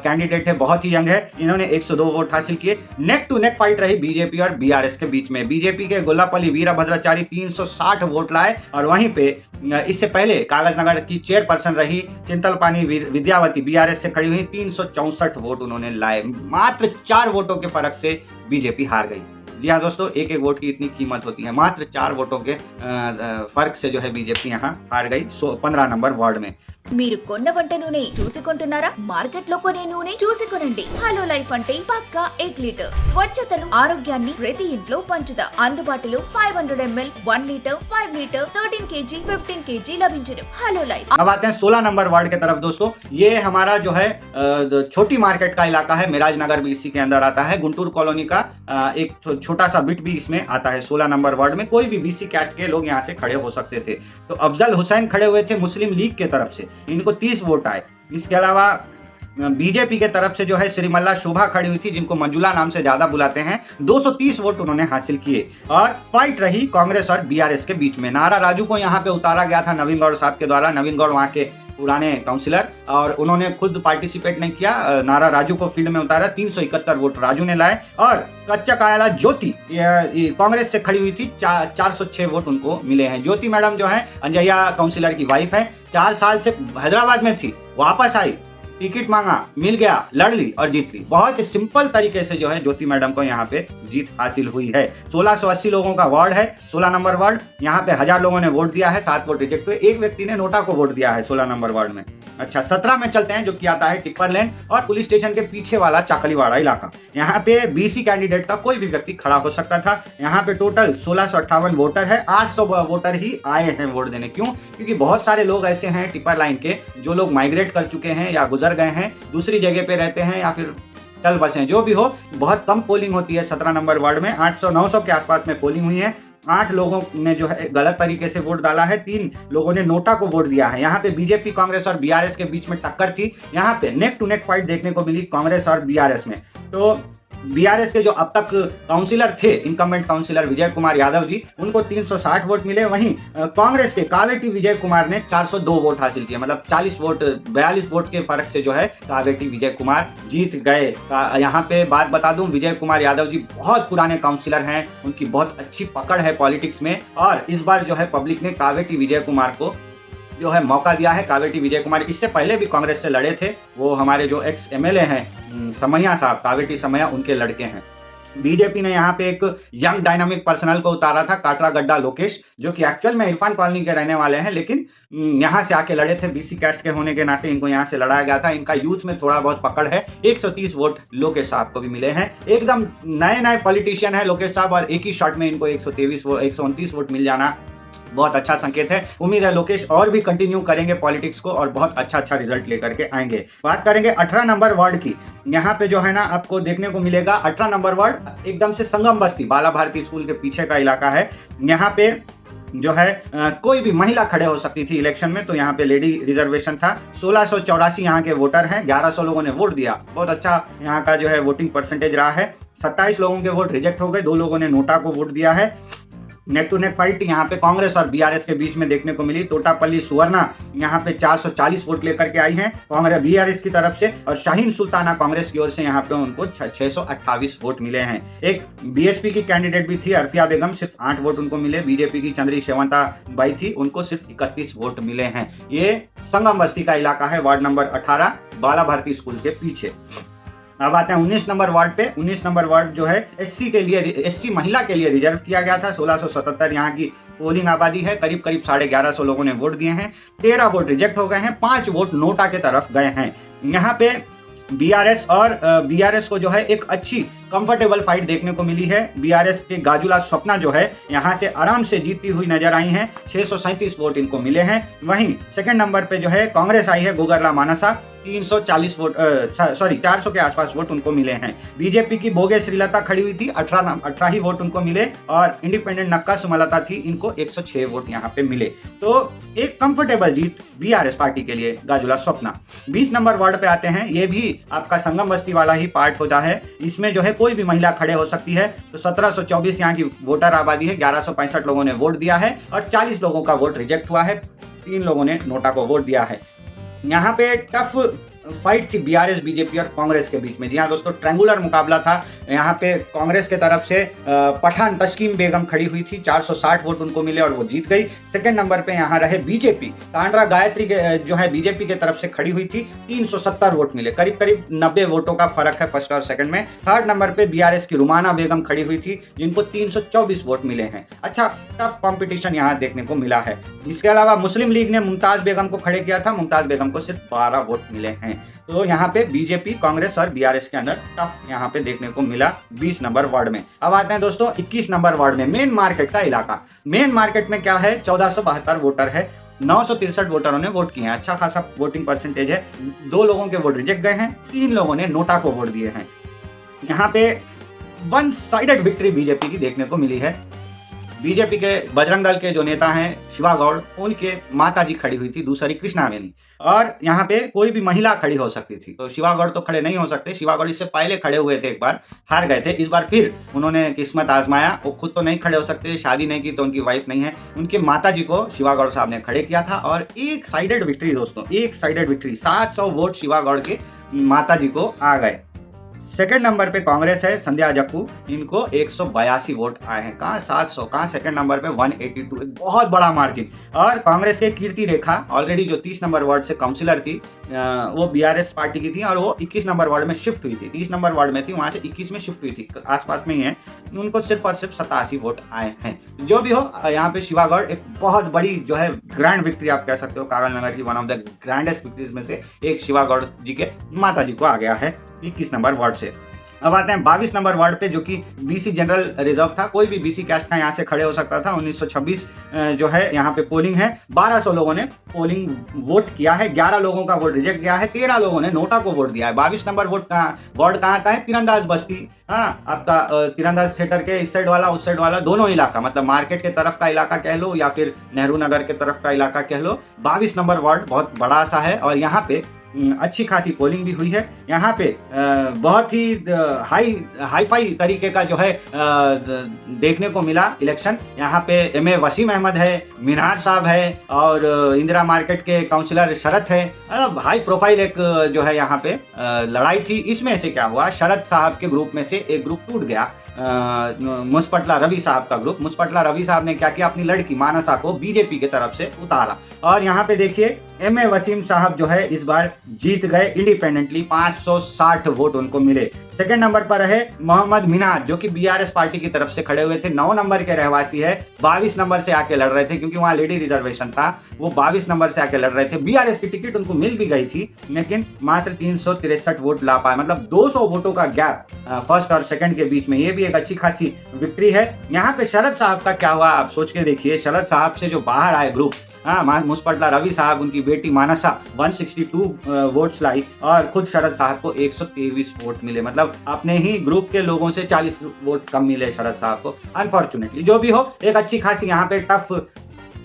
कैंडिडेट है, बहुत ही यंग है, इन्होंने 102 वोट हासिल किए। नेक टू नेक फाइट रही बीजेपी और बीआरएस के बीच में। बीजेपी के गोल्लापल्ली वीरभद्राचारी 360 वोट लाए और वहीं पे इससे पहले कागजनगर की चेयरपर्सन रही चिंतलपानी विद्यावती बीआरएस से खड़ी हुई, 364 वोट उन्होंने लाए। मात्र 4 वोटों के फर्क से बीजेपी हार गई। जी हाँ दोस्तों, एक एक वोट की इतनी कीमत होती है। मात्र 4 वोटों के फर्क से जो है बीजेपी यहाँ हार गई 15 नंबर वार्ड में। మీరు కొన్న వంట నూనె చూసి కొంటున్నారా? మార్కెట్ లో కొనే నూనె చూసి కొనండి. హలో లైఫ్ అంటే పక్కా 1 లీటర్ స్వచ్ఛతను, ఆరోగ్యాన్ని ప్రతి ఇంట్లో పంచుదా. అందుబాటులో 500 ml, 1 litre, 5 litre, 13 kg, 15 kg लभिंचनु. Hello life. अब आते हैं 16 नंबर वार्ड के तरफ दोस्तों। ये हमारा जो है छोटी मार्केट का इलाका है, मिराजनगर भी इसी के अंदर आता है। गुंटूर कॉलोनी का एक छोटा सा बिट भी इसमें आता है। 16 नंबर वार्ड में कोई भी बीसी कैस्ट के लोग यहाँ से खड़े हो सकते थे। तो अफजल हुसैन खड़े हुए थे मुस्लिम लीग के तरफ से, इनको 30 वोट आए। इसके अलावा बीजेपी के तरफ से जो है श्रीमल्ला शोभा खड़ी हुई थी, जिनको मंजुला नाम से ज्यादा बुलाते हैं, 230 वोट उन्होंने हासिल किए। और फाइट रही कांग्रेस और बीआरएस के बीच में। नारा राजू को यहाँ पे उतारा गया था नवीन गौड़ साहब के द्वारा। नवीन गौड़ वहाँ के पुराने काउंसिलर, और उन्होंने खुद पार्टिसिपेट नहीं किया। नारा राजू को फील्ड में उतारा, 371 वोट राजू ने लाए। और कच्चा कायला ज्योति कांग्रेस से खड़ी हुई थी, 406 वोट उनको मिले हैं। ज्योति मैडम जो है अंजैया काउंसिलर की वाइफ है, 4 साल से हैदराबाद में थी, वापस आई, टिकट मांगा, मिल गया, लड़ ली और जीत ली। बहुत सिंपल तरीके से जो है ज्योति मैडम को यहाँ पे जीत हासिल हुई है। 1680 लोगों का वार्ड है, 16 नंबर वार्ड। यहाँ पे 1000 लोगों ने वोट दिया है, 7 वोट रिजेक्ट हुए। एक व्यक्ति ने नोटा को वोट दिया है 16 नंबर वार्ड में। अच्छा, 17 में चलते हैं, जो कि आता है टिप्पर लेन और पुलिस स्टेशन के पीछे वाला चाकलीवाड़ा इलाका। यहाँ पे बीसी कैंडिडेट का कोई भी व्यक्ति खड़ा हो सकता था। यहाँ पे टोटल 1658 वोटर है, 800 वोटर ही आए हैं वोट देने। क्यों? क्योंकि बहुत सारे लोग ऐसे हैं टिप्पर लाइन के, जो लोग माइग्रेट कर चुके हैं या गुजर गए हैं, दूसरी जगह पे रहते हैं या फिर चल बसे, जो भी हो। बहुत कम पोलिंग होती है 17 नंबर वार्ड में, 800-900 के आसपास में पोलिंग हुई है। 8 लोगों ने जो है गलत तरीके से वोट डाला है, 3 लोगों ने नोटा को वोट दिया है। यहाँ पे बीजेपी, कांग्रेस और बीआरएस के बीच में टक्कर थी। यहाँ पे नेक टू नेक फाइट देखने को मिली कांग्रेस और बीआरएस में। तो बीआरएस के जो अब तक काउंसिलर थे, इनकमेंट काउंसिलर विजय कुमार यादव जी, उनको 360 वोट मिले। वहीं कांग्रेस के कावेटी विजय कुमार ने 402 वोट हासिल किए, मतलब 42 वोट के फर्क से जो है कावेटी विजय कुमार जीत गए। यहाँ पे बात बता दूं, विजय कुमार यादव जी बहुत पुराने काउंसिलर हैं, उनकी बहुत अच्छी पकड़ है पॉलिटिक्स में। और इस बार जो है पब्लिक ने कावेटी विजय कुमार को जो है मौका दिया है। कावेटी विजय कुमार इससे पहले भी कांग्रेस से लड़े थे, वो हमारे जो एक्स एमएलए हैं समैया साहब, कावेटी समैया, उनके लड़के हैं। बीजेपी ने यहाँ पे एक यंग डायनामिक पर्सनल को उतारा था, काटरा गड्ढा लोकेश, जो कि एक्चुअल में इरफान कॉलोनी के रहने वाले हैं, लेकिन यहाँ से आके लड़े थे। बीसी कैस्ट के होने के नाते इनको यहाँ से लड़ाया गया था। इनका यूथ में थोड़ा बहुत पकड़ है। 130 वोट लोकेश साहब को भी मिले हैं। एकदम नए पॉलिटिशियन है लोकेश साहब, और एक ही शॉट में इनको 129 वोट मिल जाना बहुत अच्छा संकेत है। उम्मीद है लोकेश और भी कंटिन्यू करेंगे पॉलिटिक्स को और बहुत अच्छा रिजल्ट लेकर के आएंगे। बात करेंगे 18 नंबर वार्ड की। यहाँ पे जो है ना आपको देखने को मिलेगा 18 नंबर वार्ड एकदम से संगम बस्ती, बाला भारती स्कूल के पीछे का इलाका है। यहाँ पे जो है कोई भी महिला खड़े हो सकती थी इलेक्शन में, तो यहाँ पे लेडी रिजर्वेशन था। 1684 यहाँ के वोटर हैं, 1100 लोगों ने वोट दिया। बहुत अच्छा यहाँ का जो है वोटिंग परसेंटेज रहा है। 27 लोगों के वोट रिजेक्ट हो गए, 2 लोगों ने नोटा को वोट दिया है। नेक टू नेक फाइट यहाँ पे कांग्रेस और बीआरएस के बीच में देखने को मिली। तोटापल्ली सुवर्णा यहाँ पे 440 वोट लेकर के आई हैं कांग्रेस बीआरएस की तरफ से, और शाहीन सुल्ताना कांग्रेस की ओर से यहाँ पे उनको 628 वोट मिले हैं। एक बीएसपी की कैंडिडेट भी थी अरफिया बेगम, सिर्फ 8 वोट उनको मिले। बीजेपी की चंद्री शेवंता बाई थी, उनको सिर्फ 31 वोट मिले हैं। ये संगम बस्ती का इलाका है, वार्ड नंबर 18, बाला भारती स्कूल के पीछे। अब आते हैं 19 नंबर वार्ड पे। 19 नंबर वार्ड जो है एससी के लिए, एससी महिला के लिए रिजर्व किया गया था। 1677 यहाँ की पोलिंग आबादी है, करीब 1150 लोगों ने वोट दिए हैं। 13 वोट रिजेक्ट हो गए हैं, 5 वोट नोटा के तरफ गए हैं। यहाँ पे बीआरएस को जो है एक अच्छी कंफर्टेबल फाइट देखने को मिली है। बीआरएस के गाजुला स्वप्ना जो है यहाँ से आराम से जीतती हुई नजर आई हैं, 637 वोट इनको मिले हैं। वहीं सेकंड नंबर पे जो है कांग्रेस आई है, गोगरला मानसा, 340 वोट, सॉरी 400 के आसपास वोट उनको मिले हैं। बीजेपी की बोगे श्रीलता खड़ी हुई थी, 18 ही वोट उनको मिले और इंडिपेंडेंट नक्का सुमलता थी, इनको 106 वोट यहाँ पे मिले। तो एक कंफर्टेबल जीत बीआरएस पार्टी के लिए गाजुला स्वप्ना। 20 नंबर वार्ड पे आते हैं, ये भी आपका संगम बस्ती वाला ही पार्ट होता है। इसमें जो है कोई भी महिला खड़े हो सकती है। तो 1724 यहाँ की वोटर आबादी है, 1165 लोगों ने वोट दिया है और 40 लोगों का वोट रिजेक्ट हुआ है, 3 लोगों ने नोटा को वोट दिया है। यहाँ पे टफ फाइट थी बीआरएस, बीजेपी और कांग्रेस के बीच में। जी हाँ दोस्तों, ट्रायंगुलर मुकाबला था। यहाँ पे कांग्रेस के तरफ से पठान तस्कीम बेगम खड़ी हुई थी, 460 वोट उनको मिले और वो जीत गई। सेकंड नंबर पे यहाँ रहे बीजेपी, तांड्रा गायत्री जो है बीजेपी के तरफ से खड़ी हुई थी, 370 वोट मिले, करीब करीब 90 वोटों का फर्क है फर्स्ट और सेकंड में। थर्ड नंबर पे बीआरएस की रुमाना बेगम खड़ी हुई थी, जिनको 324 वोट मिले हैं। अच्छा, टफ कॉम्पिटिशन यहाँ देखने को मिला है। इसके अलावा मुस्लिम लीग ने मुमताज बेगम को खड़े किया था, मुमताज बेगम को सिर्फ 12 वोट मिले हैं। तो यहाँ पे बीजेपी, कांग्रेस और बीआरएस के अंदर टफ यहाँ पे देखने को मिला 20 नंबर वार्ड में। अब आते हैं दोस्तों 21 नंबर वार्ड में, मेन मार्केट का इलाका। मेन मार्केट में क्या है, 1472 वोटर है, 963 वोटरों ने वोट किए हैं, अच्छा खासा वोटिंग परसेंटेज है। 2 लोगों के वोट रिजेक्ट गए हैं, 3 लोगों ने नोटा को वोट दिए हैं। यहाँ पे वन साइडेड विक्ट्री बीजेपी की देखने को मिली है। बीजेपी के बजरंग दल के जो नेता हैं शिवा गौड़, उनके माता जी खड़ी हुई थी, दूसरी कृष्णा वेनी, और यहाँ पे कोई भी महिला खड़ी हो सकती थी। तो शिवा गौड़ तो खड़े नहीं हो सकते, शिवा गौड़ इससे पहले खड़े हुए थे, एक बार हार गए थे, इस बार फिर उन्होंने किस्मत आजमाया। वो खुद तो नहीं खड़े हो सकते, शादी नहीं की तो उनकी वाइफ नहीं है, उनके माता जी को शिवा गौड़ साहब ने खड़े किया था और एक साइडेड विक्ट्री दोस्तों, एक sided victory, 700 vote Shiva Goud के माता जी को आ गए। सेकंड नंबर पे कांग्रेस है, संध्या जक्कू, इनको 182 वोट आए हैं। कहाँ 700, कहाँ सेकंड नंबर पे 182, एक बहुत बड़ा मार्जिन। और कांग्रेस के कीर्ति रेखा ऑलरेडी जो 30 नंबर वार्ड से काउंसिलर थी, वो बीआरएस पार्टी की थी और वो 21 नंबर वार्ड में शिफ्ट हुई थी। 30 नंबर वार्ड में थी, वहां से 21 में शिफ्ट हुई थी, आसपास में ही है। उनको सिर्फ और सिर्फ 87 वोट आए हैं। जो भी हो, यहाँ पे शिवा गौड़ एक बहुत बड़ी जो है ग्रैंड विक्ट्री आप कह सकते हो, कागल नगर की one of the grandest victories में से एक शिवा गौड़ जी के माता जी को आ गया है 21 नंबर वार्ड से। अब आते हैं 22 नंबर वार्ड पे, जो कि बीसी जनरल रिजर्व था, कोई भी बीसी कास्ट का यहाँ से खड़े हो सकता था। 1926 जो है यहाँ पे पोलिंग है, 1200 लोगों ने पोलिंग वोट किया है, 11 लोगों का वोट रिजेक्ट गया है, 13 लोगों ने नोटा को वोट दिया है। 22 नंबर वार्ड कहाँ आता है, तीरंदाज बस्ती, हाँ आपका तीरंदाज थिएटर के इस साइड वाला उस साइड वाला दोनों इलाका, मतलब मार्केट के तरफ का इलाका कह लो या फिर नेहरू नगर के तरफ का इलाका कह लो। 22 नंबर वार्ड बहुत बड़ा सा है और यहाँ पे अच्छी खासी पोलिंग भी हुई है। यहाँ पे बहुत ही हाई फाई तरीके का जो है देखने को मिला इलेक्शन। यहाँ पे एमए वसीम अहमद है, मीनार साहब है और इंदिरा मार्केट के काउंसिलर शरद है। हाई प्रोफाइल एक जो है यहाँ पे लड़ाई थी। इसमें से क्या हुआ, शरद साहब के ग्रुप में से एक ग्रुप टूट गया, मुस्पटला रवि साहब का ग्रुप। मुस्पटला रवि साहब ने क्या किया, अपनी लड़की मानसा को बीजेपी के तरफ से उतारा और यहाँ पे देखिए एमए वसीम साहब जो है इस बार जीत गए इंडिपेंडेंटली, 560 वोट उनको मिले। सेकंड नंबर पर है मोहम्मद मीनार, जो कि बीआरएस पार्टी की तरफ से खड़े हुए थे, 9 नंबर के रहवासी है, 22 नंबर से आके लड़ रहे थे क्योंकि वहां लेडी रिजर्वेशन था, वो 22 नंबर से आके लड़ रहे थे। बीआरएस की टिकट उनको मिल भी गई थी लेकिन मात्र 363 वोट ला पाए, मतलब 200 वोटों का गैप फर्स्ट और सेकंड के बीच में। ये भी एक अच्छी खासी विक्ट्री है। यहाँ पे शरद साहब का क्या हुआ आप सोच के देखिए। शरद साहब से जो बाहर आए ग्रुप, मुस्पटला रवि साहब, उनकी बेटी मानसा 162 वोट्स लाई और खुद शरद साहब को 123 वोट मिले, मतलब अपने ही ग्रुप के लोगों से 40 वोट कम मिले शरद साहब को अनफॉर्चुनेटली। जो भी हो, एक अच्छी खासी यहाँ पे टफ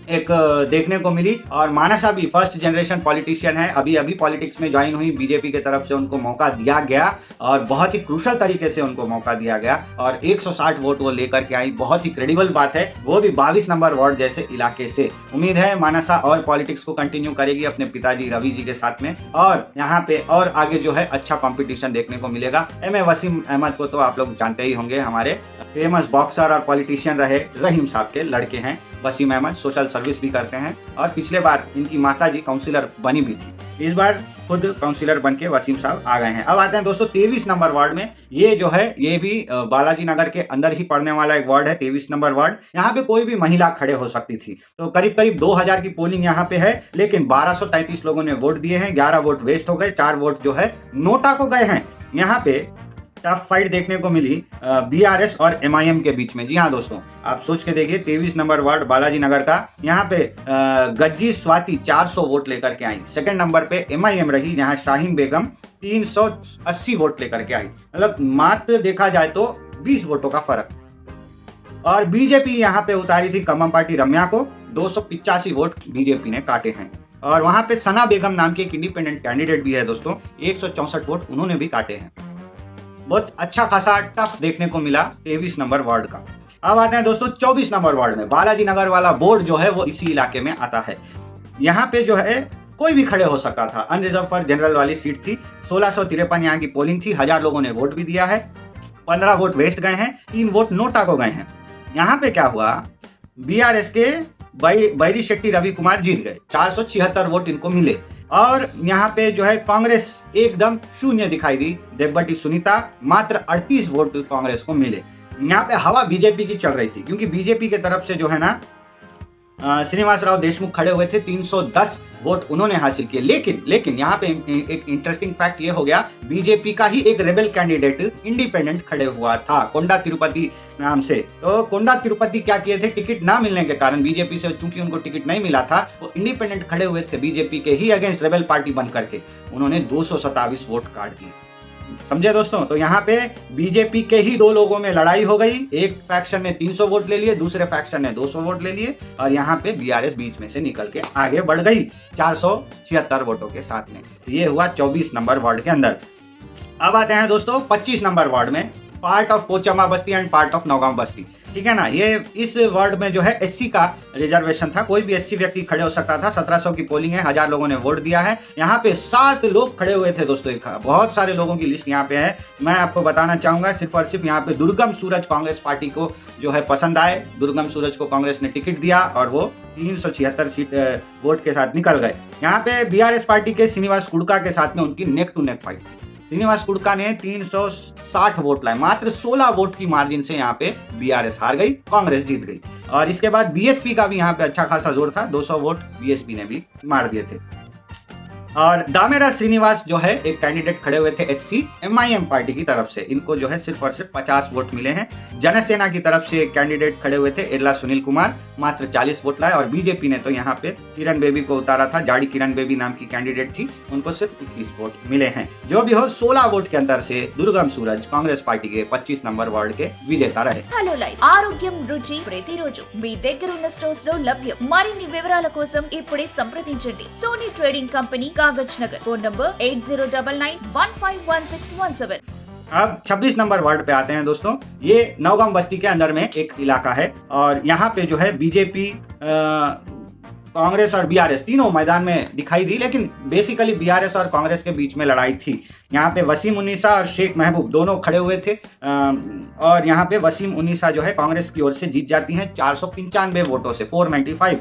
एक देखने को मिली। और मानसा भी फर्स्ट जनरेशन पॉलिटिशियन है, अभी अभी पॉलिटिक्स में ज्वाइन हुई, बीजेपी के तरफ से उनको मौका दिया गया और बहुत ही क्रूशल तरीके से उनको मौका दिया गया और 160 वोट वो लेकर के आई, बहुत ही क्रेडिबल बात है, वो भी 22 नंबर वार्ड जैसे इलाके से। उम्मीद है मानसा और पॉलिटिक्स को कंटिन्यू करेगी अपने पिताजी रवि जी के साथ में और यहाँ पे और आगे जो है अच्छा कॉम्पिटिशन देखने को मिलेगा। एमए वसीम अहमद को तो आप लोग जानते ही होंगे, हमारे फेमस बॉक्सर और पॉलिटिशियन रहे रहीम साहब के लड़के हैं वसीम अहमद, सोशल सर्विस भी करते हैं और पिछले बार इनकी माताजी काउंसिलर बनी भी थी, इस बार खुद काउंसिलर बन के वसीम साहब आ गए हैं। अब आते हैं दोस्तों 23 नंबर वार्ड में। ये जो है ये भी बालाजी नगर के अंदर ही पड़ने वाला एक वार्ड है, 23 नंबर वार्ड। यहाँ पे कोई भी महिला खड़े हो सकती थी, तो करीब करीब 2000 की पोलिंग यहाँ पे है, लेकिन 1233 लोगों ने वोट दिए हैं, 11 वोट वेस्ट हो गए, 4 वोट जो है नोटा को गए हैं। यहाँ पे टफ फाइट देखने को मिली बीआरएस और एमआईएम के बीच में। जी हाँ दोस्तों, आप सोच के देखिए 23 नंबर वार्ड बालाजी नगर का, यहाँ पे गज्जी स्वाति 400 वोट लेकर के आई। सेकंड नंबर पे एमआईएम रही, यहाँ शाहीन बेगम 380 वोट लेकर के आई। मतलब मात्र देखा जाए तो 20 वोटों का फर्क। और बीजेपी यहाँ पे उतारी थी कमम पार्टी रम्या को, 285 वोट बीजेपी ने काटे हैं। और वहां पे सना बेगम नाम की एक इंडिपेंडेंट कैंडिडेट भी है दोस्तों, 164 वोट उन्होंने भी काटे हैं। बहुत अच्छा खासा टफ देखने को मिला 23 नंबर वार्ड का। अब आते हैं दोस्तों 24 नंबर वार्ड में। बालाजी नगर वाला बोर्ड जो है वो इसी इलाके में आता है। यहाँ पे जो है कोई भी खड़े हो सकता था, अनरिजर्व फॉर जनरल वाली सीट थी। 1653 यहाँ की पोलिंग थी, 1000 लोगों ने वोट भी दिया है। 15 वोट वेस्ट गए हैं, 3 वोट नोटा को गए हैं। यहाँ पे क्या हुआ, बीआरएस के बैरी शेट्टी रवि कुमार जीत गए, 476 वोट इनको मिले। और यहाँ पे जो है कांग्रेस एकदम शून्य दिखाई दी, देवबटी सुनीता मात्र 38 वोट कांग्रेस को मिले। यहाँ पे हवा बीजेपी की चल रही थी, क्योंकि बीजेपी के तरफ से जो है ना श्रीनिवास राव देशमुख खड़े हुए थे, 310 वोट उन्होंने हासिल किए। लेकिन यहाँ पे एक इंटरेस्टिंग फैक्ट ये हो गया, बीजेपी का ही एक रेबल कैंडिडेट इंडिपेंडेंट खड़े हुआ था, कोंडा तिरुपति नाम से। तो कोंडा तिरुपति क्या किए थे, टिकट ना मिलने के कारण बीजेपी से चूंकि उनको टिकट नहीं मिला था, वो इंडिपेंडेंट खड़े हुए थे बीजेपी के ही अगेंस्ट रेबल पार्टी बन करके। उन्होंने 227 वोट काट दिए, समझे दोस्तों। तो यहाँ पे बीजेपी के ही 2 लोगों में लड़ाई हो गई। एक फैक्शन ने 300 वोट ले लिए, दूसरे फैक्शन ने 200 वोट ले लिए, और यहाँ पे बीआरएस बीच में से निकल के आगे बढ़ गई 476 वोटों के साथ में। ये हुआ 24 नंबर वार्ड के अंदर। अब आते हैं दोस्तों 25 नंबर वार्ड में, part of पोचमा Basti and part of Naugaon बस्ती। ठीक है ना, ये इस वार्ड में जो है एससी का रिजर्वेशन था, कोई भी एससी व्यक्ति खड़े हो सकता था। 1700 की पोलिंग है, 1000 लोगों ने वोट दिया है। यहाँ पे 7 लोग खड़े हुए थे दोस्तों, बहुत सारे लोगों की लिस्ट यहाँ पे है। मैं आपको बताना चाहूंगा सिर्फ और सिर्फ यहाँ पे दुर्गम सूरज कांग्रेस पार्टी को जो है पसंद आए, दुर्गम सूरज को कांग्रेस ने टिकट दिया और वो 376 सीट वोट के साथ निकल गए। यहाँ पे बीआरएस पार्टी के श्रीनिवास कुड़का के साथ में उनकी neck to neck fight. Srinivas Kudka ने 360 वोट लाए, मात्र 16 वोट की मार्जिन से यहाँ पे बीआरएस हार गई, कांग्रेस जीत गई। और इसके बाद बीएसपी का भी यहाँ पे अच्छा खासा जोर था, 200 वोट बीएसपी ने भी मार दिए थे। और दामेरा श्रीनिवास जो है एक कैंडिडेट खड़े हुए थे एससी एमआईएम पार्टी की तरफ से, इनको जो है सिर्फ और सिर्फ 50 वोट मिले हैं। जनसेना की तरफ से एक कैंडिडेट खड़े हुए थे एरला सुनील कुमार, मात्र 40 वोट लाए। और बीजेपी ने तो यहाँ पे किरण बेबी को उतारा था, जाड़ी किरण बेबी नाम की कैंडिडेट थी, उनको सिर्फ 21 वोट मिले हैं। जो भी हो 16 वोट के अंदर से दुर्गम सूरज कांग्रेस पार्टी के 25 नंबर वार्ड के विजेता रहे। హలో లైఫ్ ఆరోగ్యం రుచి ప్రతిరోజు మీ దగ్గర ఉన్న స్టోర్స్ లో లభ్యం. మరిన్ని వివరాల కోసం ఇప్పుడే సంప్రదించండి. సోనీ ట్రేడింగ్ కంపెనీ कागज नगर, फोन नंबर 8099151617। अब 26 नंबर वार्ड पे आते हैं दोस्तों। ये नौगांव बस्ती के अंदर में एक इलाका है और यहाँ पे जो है बीजेपी कांग्रेस और बीआरएस तीनों मैदान में दिखाई दी, लेकिन बेसिकली बीआरएस और कांग्रेस के बीच में लड़ाई थी। यहाँ पे वसीम उन्नीसा और शेख महबूब दोनों खड़े हुए थे और यहाँ पे वसीम उन्नीसा जो है कांग्रेस की ओर से जीत जाती हैं 495 वोटों से, 495,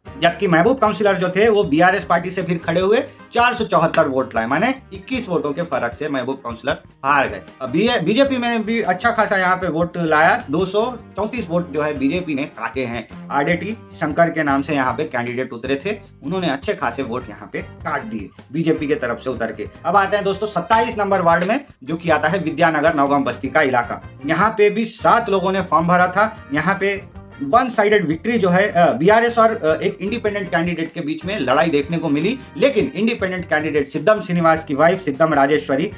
जबकि महबूब काउंसिलर जो थे वो बीआरएस पार्टी से फिर खड़े हुए 474 वोट लाए, माने 21 वोटों के फर्क से महबूब काउंसिलर हार गए। बीजेपी में भी अच्छा खासा यहाँ पे वोट लाया, 234 वोट जो है बीजेपी ने काटे हैं। आरडेटी शंकर के नाम से यहाँ पे कैंडिडेट उतरे थे, उन्होंने अच्छे खासे वोट यहाँ पे काट दिए बीजेपी के तरफ से उतर के। अब आते हैं दोस्तों 27 नंबर वार्ड में, जो कि आता है विद्यानगर नौगांव बस्ती का इलाका। यहाँ पे भी 7 लोगों ने फॉर्म भरा था। यहाँ पे वन साइडेड विक्ट्री जो है बीआरएस और एक इंडिपेंडेंट कैंडिडेट के बीच में लड़ाई देखने को मिली, लेकिन इंडिपेंडेंट कैंडिडेट सिद्धम श्रीनिवास की वाइफ सिद्धम राजेश्वरी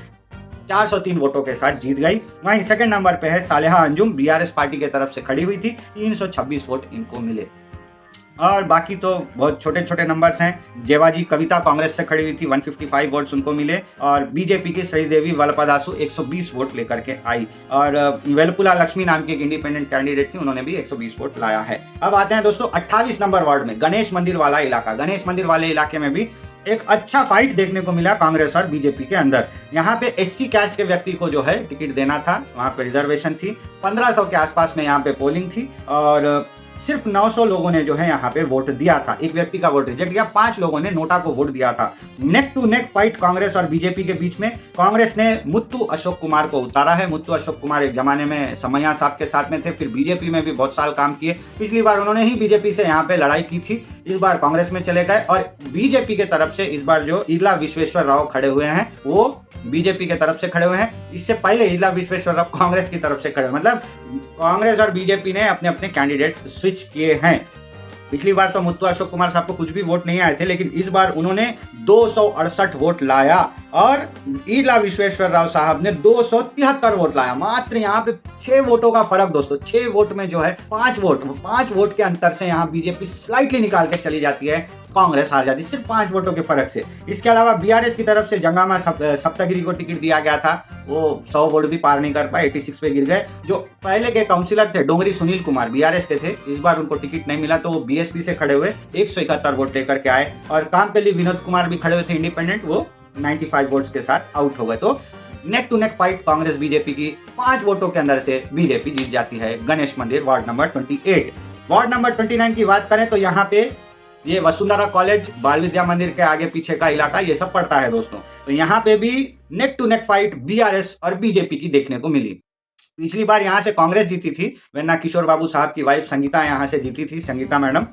403 वोटों के साथ जीत गई। वहीं सेकंड नंबर पे है सालेहा अंजुम, बीआरएस पार्टी के तरफ से खड़ी हुई थी, 326 वोट इनको मिले। और बाकी तो बहुत छोटे छोटे नंबर्स हैं। जेवाजी कविता कांग्रेस से खड़ी हुई थी, 155 वोट्स उनको मिले। और बीजेपी की श्रीदेवी वलपदासु 120 वोट लेकर के आई। और वेलपुला लक्ष्मी नाम की एक इंडिपेंडेंट कैंडिडेट थी, उन्होंने भी 120 वोट लाया है। अब आते हैं दोस्तों 28 नंबर वार्ड में, गणेश मंदिर वाला इलाका। गणेश मंदिर वाले इलाके में भी एक अच्छा फाइट देखने को मिला कांग्रेस और बीजेपी के अंदर। यहाँ पे एससी कैस्ट के व्यक्ति को जो है टिकट देना था, वहाँ पे रिजर्वेशन थी, 1500 के आसपास में यहाँ पे पोलिंग थी। और सिर्फ 900 लोगों ने जो है यहाँ पे वोट दिया था, एक व्यक्ति का वोट रिजेक्ट किया, 5 लोगों ने नोटा को वोट दिया था। Neck to neck fight Congress और बीजेपी के बीच में। कांग्रेस ने मुत्तू अशोक कुमार को उतारा है। मुत्तू अशोक कुमार एक जमाने में समैया साहब के साथ में थे, फिर बीजेपी में भी बहुत साल काम किए। पिछली बार उन्होंने ही बीजेपी से यहाँ पे लड़ाई की थी, इस बार कांग्रेस में चले गए और बीजेपी के तरफ से इस बार जो ईला विश्वेश्वर राव खड़े हुए हैं वो बीजेपी के तरफ से खड़े हुए हैं। इससे पहले ईला विश्वेश्वर राव कांग्रेस की तरफ से खड़े, मतलब कांग्रेस और बीजेपी ने अपने अपने कैंडिडेट्स स्विच किए हैं। पिछली बार तो मुत्तू अशोक कुमार साहब को कुछ भी वोट नहीं आए थे, लेकिन इस बार उन्होंने 268 वोट लाया और ईला विश्वेश्वर राव साहब ने 273 वोट लाया। मात्र यहाँ पे 6 वोटों का फर्क दोस्तों, 6 वोट में जो है 5 वोट के अंतर से यहाँ बीजेपी स्लाइटली निकाल के चली जाती है, कांग्रेस हार जाती है सिर्फ 5 वोटों के फर्क से। इसके अलावा बीआरएस की तरफ से जंगामा सप्तगिरी को टिकट दिया गया था, वो 100 वोट भी पार नहीं कर पाए, 86 पे गिर गए। जो पहले के काउंसिलर थे डोंगरी सुनील कुमार बीआरएस के थे, इस बार उनको टिकट नहीं मिला तो वो बीएसपी से खड़े हुए 171 वोट लेकर के आए और कामकली विनोद कुमार भी खड़े हुए थे इंडिपेंडेंट, वो 95 वोट्स के साथ आउट हो गए। तो neck to neck fight Congress BJP की 5 वोटों के अंदर से बीजेपी जीत जाती है। गणेश मंदिर वार्ड नंबर 28। वार्ड नंबर 29 की बात करें तो यहाँ पे ये वसुंधरा कॉलेज, बाल विद्या मंदिर के आगे पीछे का इलाका ये सब पड़ता है दोस्तों। तो यहाँ पे भी neck to neck fight BRS और बीजेपी की देखने को मिली। पिछली बार यहाँ से कांग्रेस जीती थी, वरना किशोर बाबू साहब की वाइफ संगीता यहाँ से जीती थी, संगीता मैडम।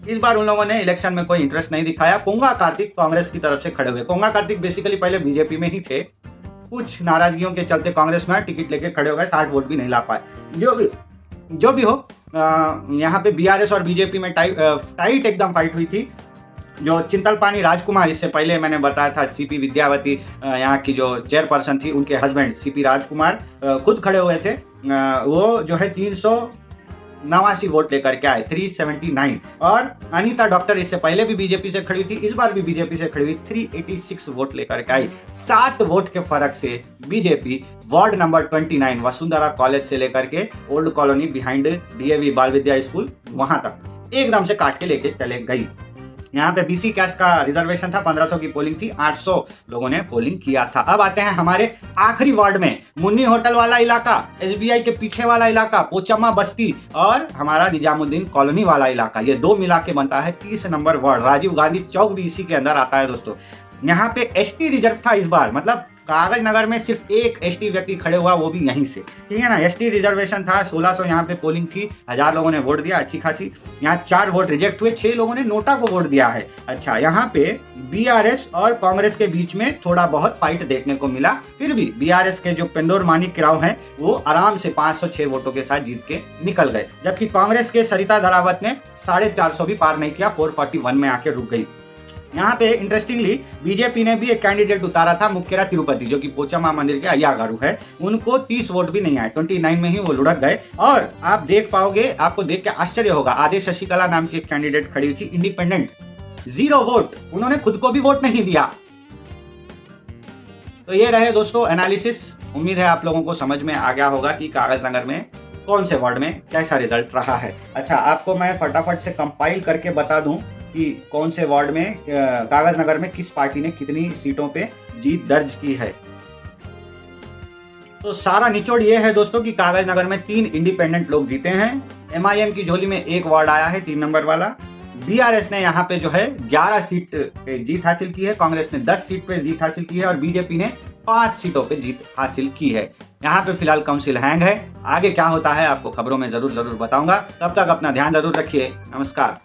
इस बार उन लोगों ने इलेक्शन में कोई इंटरेस्ट नहीं दिखाया। कोंगा कार्तिक कांग्रेस की तरफ से खड़े हुए। कोंगा कार्तिक बेसिकली पहले बीजेपी में ही थे, कुछ नाराजगियों के चलते कांग्रेस में टिकट लेके खड़े हो गए, 60 वोट भी नहीं ला पाए। जो भी हो, यहाँ पे बीआरएस और बीजेपी में टाइट एकदम फाइट हुई थी। जो चिंतलपानी राजकुमार, इससे पहले मैंने बताया था सीपी विद्यावती यहाँ की जो चेयरपर्सन थी, उनके हस्बैंड सीपी राजकुमार खुद खड़े हुए थे। वो जो है 389 वोट लेकर के आए, 379। और अनीता डॉक्टर इससे पहले भी बीजेपी से खड़ी थी, इस बार भी बीजेपी से खड़ी हुई, 386 वोट लेकर के आई। 7 वोट के फर्क से BJP ward number 29 Vasundhara college से लेकर के ओल्ड कॉलोनी बिहाइंड डीएवी बाल विद्या स्कूल वहां तक एकदम से काट के लेके चले गई। यहाँ पे बीसी कैस्ट का रिजर्वेशन था, 1500 की पोलिंग थी, 800 लोगों ने पोलिंग किया था। अब आते हैं हमारे आखिरी वार्ड में, मुन्नी होटल वाला इलाका, एसबीआई के पीछे वाला इलाका, पोचम्मा बस्ती और हमारा निजामुद्दीन कॉलोनी वाला इलाका। ये 2 मिला के बनता है 30 नंबर वार्ड। राजीव गांधी चौक भी इसी के अंदर आता है दोस्तों। यहाँ पे एसटी रिजर्व था इस बार, मतलब कागज नगर में सिर्फ एक एसटी व्यक्ति खड़े हुआ, वो भी यहीं से, ठीक है ना। एसटी रिजर्वेशन था, 1600 यहाँ पे पोलिंग थी, 1000 लोगों ने वोट दिया, अच्छी खासी। यहाँ 4 वोट रिजेक्ट हुए, 6 लोगों ने नोटा को वोट दिया है। अच्छा, यहाँ पे बीआरएस और कांग्रेस के बीच में थोड़ा बहुत फाइट देखने को मिला, फिर भी बीआरएस के जो पेंडोर मानिक राव हैं वो आराम से 506 वोटों के साथ जीत के निकल गए, जबकि कांग्रेस के सरिता धरावत ने 450 भी पार नहीं किया, 441 में आके रुक गई। यहाँ पे इंटरेस्टिंगली बीजेपी ने भी एक कैंडिडेट उतारा था, मुक्केरा तिरुपति, जो कि पोचम्मा मंदिर के अय्यागारू है। उनको 30 वोट भी नहीं आए, 29 में ही वो लुढ़क गए। और आप देख पाओगे, आपको देख के आश्चर्य होगा, आदेश शशिकला नाम की एक कैंडिडेट खड़ी हुई थी, इंडिपेंडेंट, 0 वोट, उन्होंने खुद को भी वोट नहीं दिया। तो ये रहे दोस्तों एनालिसिस। उम्मीद है आप लोगों को समझ में आ गया होगा कि कागज नगर में कौन से वार्ड में कैसा रिजल्ट रहा है। अच्छा, आपको मैं फटाफट से कंपाइल करके बता दूं कि कौन से वार्ड में कागज नगर में किस पार्टी ने कितनी सीटों पे जीत दर्ज की है। तो सारा निचोड़ ये है दोस्तों कि कागज नगर में 3 इंडिपेंडेंट लोग जीते हैं। एमआईएम की झोली में 1 वार्ड आया है 3 नंबर वाला। बीआरएस ने यहाँ पे जो है 11 सीट पे जीत हासिल की है, कांग्रेस ने 10 सीट पे जीत हासिल की है और बीजेपी ने 5 सीटों पे जीत हासिल की है। यहाँ पे फिलहाल काउंसिल हैंग है, आगे क्या होता है आपको खबरों में जरूर बताऊंगा। तब तक अपना ध्यान जरूर रखिए। नमस्कार।